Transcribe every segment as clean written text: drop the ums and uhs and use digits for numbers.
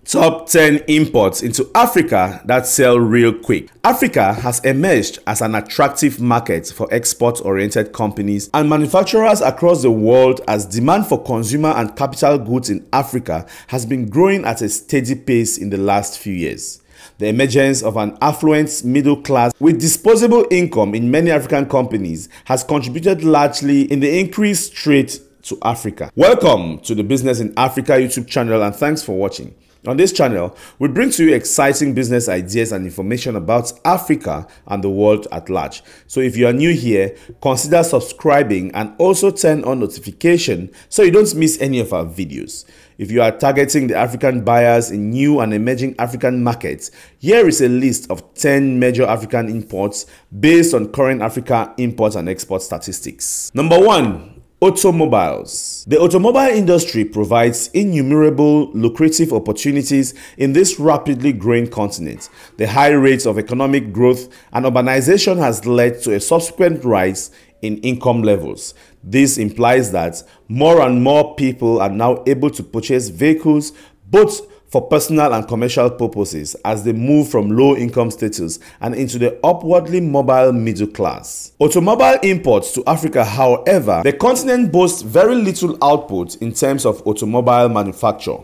Top 10 imports into Africa that sell real quick. Africa has emerged as an attractive market for export-oriented companies and manufacturers across the world as demand for consumer and capital goods in Africa has been growing at a steady pace in the last few years. The emergence of an affluent middle class with disposable income in many African companies has contributed largely in the increased trade to Africa. Welcome to the Business in Africa YouTube channel and thanks for watching. On this channel, we bring to you exciting business ideas and information about Africa and the world at large. So if you are new here, consider subscribing and also turn on notification so you don't miss any of our videos. If you are targeting the African buyers in new and emerging African markets, here is a list of 10 major African imports based on current Africa import and export statistics. Number 1. Automobiles. The automobile industry provides innumerable lucrative opportunities in this rapidly growing continent. The high rates of economic growth and urbanization has led to a subsequent rise in income levels. This implies that more and more people are now able to purchase vehicles both for personal and commercial purposes as they move from low income status and into the upwardly mobile middle class. Automobile imports to Africa, however, the continent boasts very little output in terms of automobile manufacture.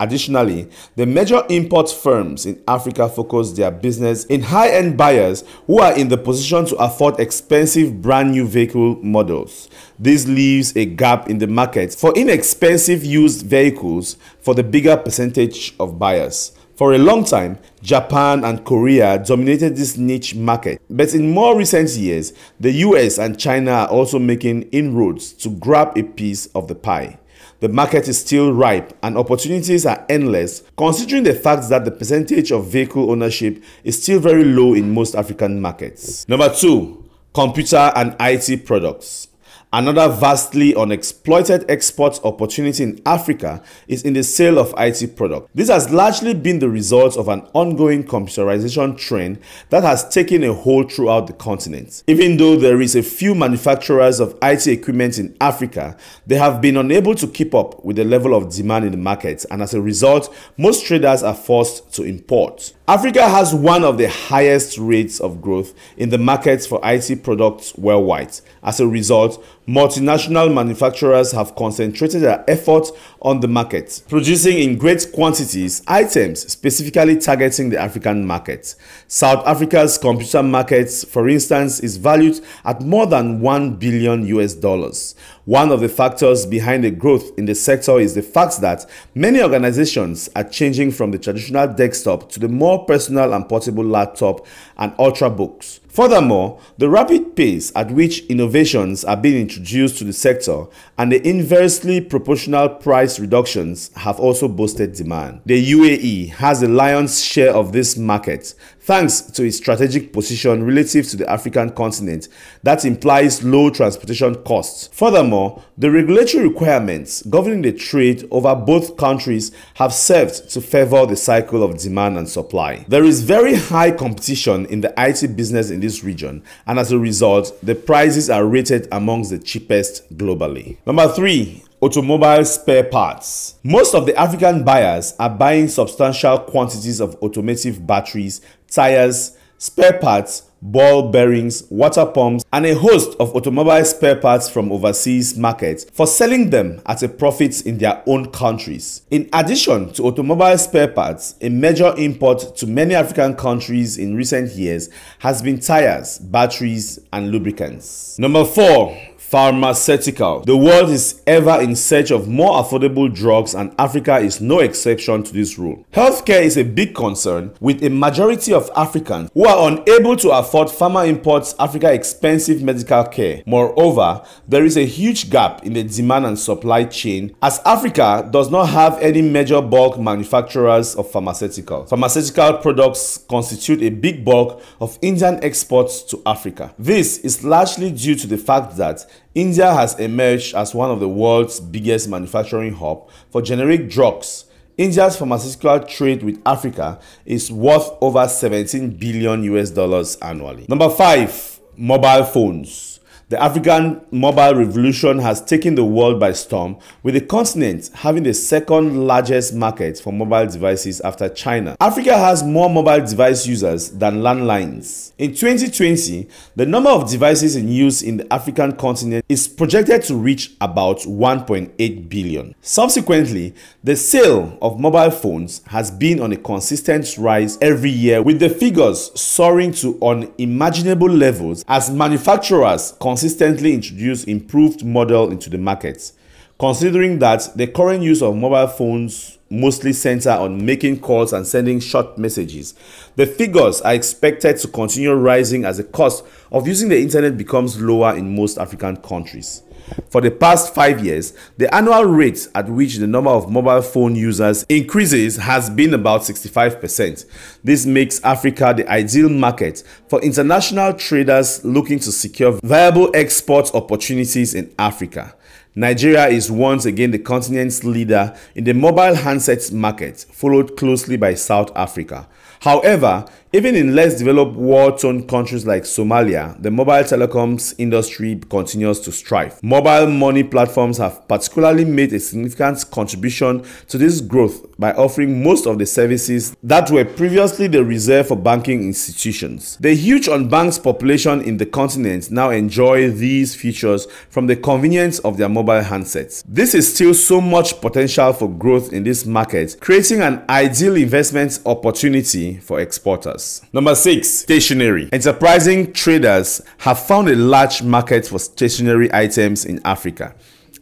Additionally, the major import firms in Africa focus their business in high-end buyers who are in the position to afford expensive brand new vehicle models. This leaves a gap in the market for inexpensive used vehicles for the bigger percentage of buyers. For a long time, Japan and Korea dominated this niche market, but in more recent years, the US and China are also making inroads to grab a piece of the pie. The market is still ripe and opportunities are endless, considering the fact that the percentage of vehicle ownership is still very low in most African markets. Number 2. Computer and IT products. Another vastly unexploited export opportunity in Africa is in the sale of IT products. This has largely been the result of an ongoing computerization trend that has taken a hold throughout the continent. Even though there is a few manufacturers of IT equipment in Africa, they have been unable to keep up with the level of demand in the market, and as a result, most traders are forced to import. Africa has one of the highest rates of growth in the markets for IT products worldwide. As a result, multinational manufacturers have concentrated their efforts on the market, producing in great quantities items specifically targeting the African market. South Africa's computer market, for instance, is valued at more than $1 billion US. One of the factors behind the growth in the sector is the fact that many organizations are changing from the traditional desktop to the more personal and portable laptop and ultrabooks. Furthermore, the rapid pace at which innovations are being introduced to the sector and the inversely proportional price reductions have also boosted demand. The UAE has the lion's share of this market thanks to its strategic position relative to the African continent that implies low transportation costs. Furthermore, the regulatory requirements governing the trade over both countries have served to favor the cycle of demand and supply. There is very high competition in the IT business in this region, and as a result, the prices are rated amongst the cheapest globally. Number 3. Automobile spare parts. Most of the African buyers are buying substantial quantities of automotive batteries, tires, spare parts, ball bearings, water pumps, and a host of automobile spare parts from overseas markets for selling them at a profit in their own countries. In addition to automobile spare parts, a major import to many African countries in recent years has been tires, batteries, and lubricants. Number 4. Pharmaceuticals. The world is ever in search of more affordable drugs, and Africa is no exception to this rule. Healthcare is a big concern, with a majority of Africans who are unable to afford pharma imports Africa expensive medical care. Moreover, there is a huge gap in the demand and supply chain as Africa does not have any major bulk manufacturers of pharmaceuticals. Pharmaceutical products constitute a big bulk of Indian exports to Africa. This is largely due to the fact that India has emerged as one of the world's biggest manufacturing hubs for generic drugs. India's pharmaceutical trade with Africa is worth over $17 billion US annually. Number 5. Mobile phones. The The African mobile revolution has taken the world by storm, with the continent having the second largest market for mobile devices after China. Africa has more mobile device users than landlines. In 2020, the number of devices in use in the African continent is projected to reach about 1.8 billion. Subsequently, the sale of mobile phones has been on a consistent rise every year, with the figures soaring to unimaginable levels as manufacturers consistently introduce improved models into the market. Considering that the current use of mobile phones mostly center on making calls and sending short messages, the figures are expected to continue rising as the cost of using the internet becomes lower in most African countries. For the past 5 years, the annual rate at which the number of mobile phone users increases has been about 65%. This makes Africa the ideal market for international traders looking to secure viable export opportunities in Africa. Nigeria is once again the continent's leader in the mobile handsets market, followed closely by South Africa. However, even in less developed war-torn countries like Somalia, the mobile telecoms industry continues to strive. Mobile money platforms have particularly made a significant contribution to this growth by offering most of the services that were previously the reserve for banking institutions. The huge unbanked population in the continent now enjoy these features from the convenience of their mobile handsets. This is still so much potential for growth in this market, creating an ideal investment opportunity for exporters. Number 6. Stationery. Enterprising traders have found a large market for stationery items in Africa.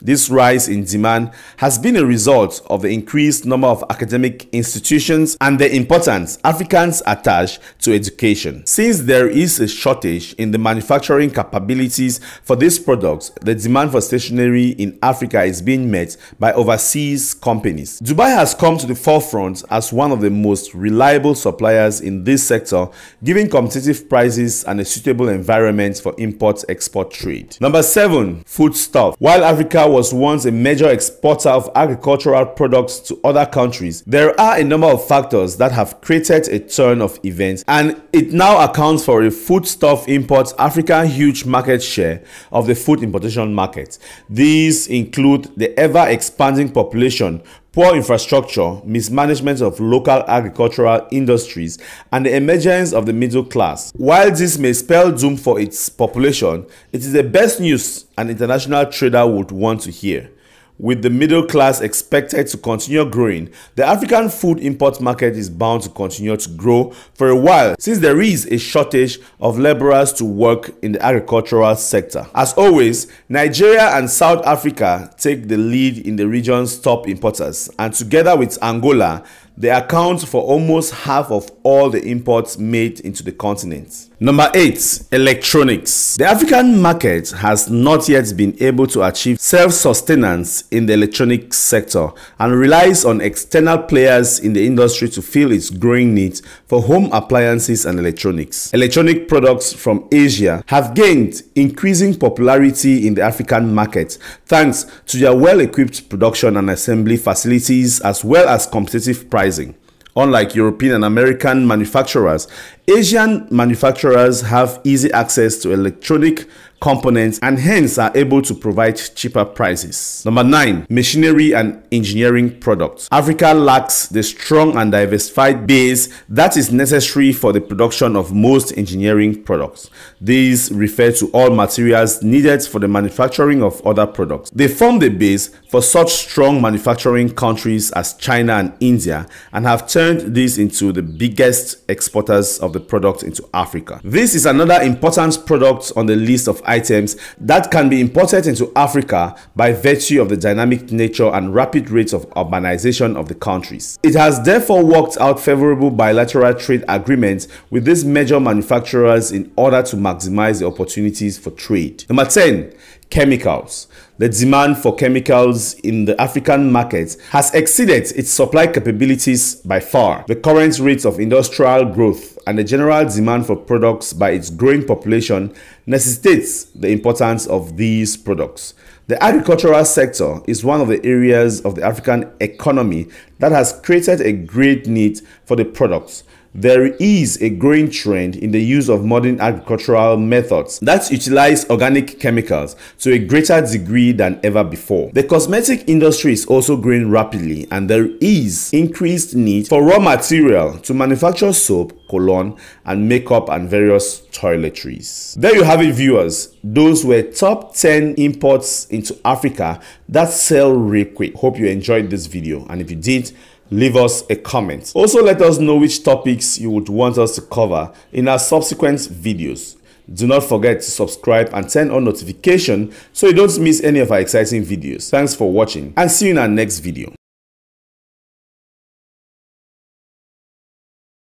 This rise in demand has been a result of the increased number of academic institutions and the importance Africans attach to education. Since there is a shortage in the manufacturing capabilities for these products, the demand for stationery in Africa is being met by overseas companies. Dubai has come to the forefront as one of the most reliable suppliers in this sector, giving competitive prices and a suitable environment for import-export trade. Number 7. Foodstuff. While Africa was once a major exporter of agricultural products to other countries, there are a number of factors that have created a turn of events, and it now accounts for a foodstuff import Africa's huge market share of the food importation market. These include the ever-expanding population, poor infrastructure, mismanagement of local agricultural industries, and the emergence of the middle class. While this may spell doom for its population, it is the best news an international trader would want to hear. With the middle class expected to continue growing, the African food import market is bound to continue to grow for a while, since there is a shortage of laborers to work in the agricultural sector. As always, Nigeria and South Africa take the lead in the region's top importers, and together with Angola, they account for almost half of all the imports made into the continent. Number 8. Electronics. The African market has not yet been able to achieve self-sustenance in the electronics sector and relies on external players in the industry to fill its growing needs for home appliances and electronics. Electronic products from Asia have gained increasing popularity in the African market thanks to their well-equipped production and assembly facilities as well as competitive pricing. Unlike European and American manufacturers, Asian manufacturers have easy access to electronic components and hence are able to provide cheaper prices. Number 9. Machinery and engineering products. Africa lacks the strong and diversified base that is necessary for the production of most engineering products. These refer to all materials needed for the manufacturing of other products. They form the base for such strong manufacturing countries as China and India and have turned these into the biggest exporters of the product into Africa. This is another important product on the list of items that can be imported into Africa by virtue of the dynamic nature and rapid rates of urbanization of the countries. It has therefore worked out favorable bilateral trade agreements with these major manufacturers in order to maximize the opportunities for trade. Number 10. Chemicals. The demand for chemicals in the African market has exceeded its supply capabilities by far. The current rate of industrial growth and the general demand for products by its growing population necessitates the importance of these products. The agricultural sector is one of the areas of the African economy that has created a great need for the products. There is a growing trend in the use of modern agricultural methods that utilize organic chemicals to a greater degree than ever before. The cosmetic industry is also growing rapidly, and there is increased need for raw material to manufacture soap, cologne, and makeup and various toiletries. There you have it, viewers. Those were top 10 imports into Africa that sell real quick. Hope you enjoyed this video, and if you did, leave us a comment. Also, let us know which topics you would want us to cover in our subsequent videos. Do not forget to subscribe and turn on notification so you don't miss any of our exciting videos. Thanks for watching, and see you in our next video.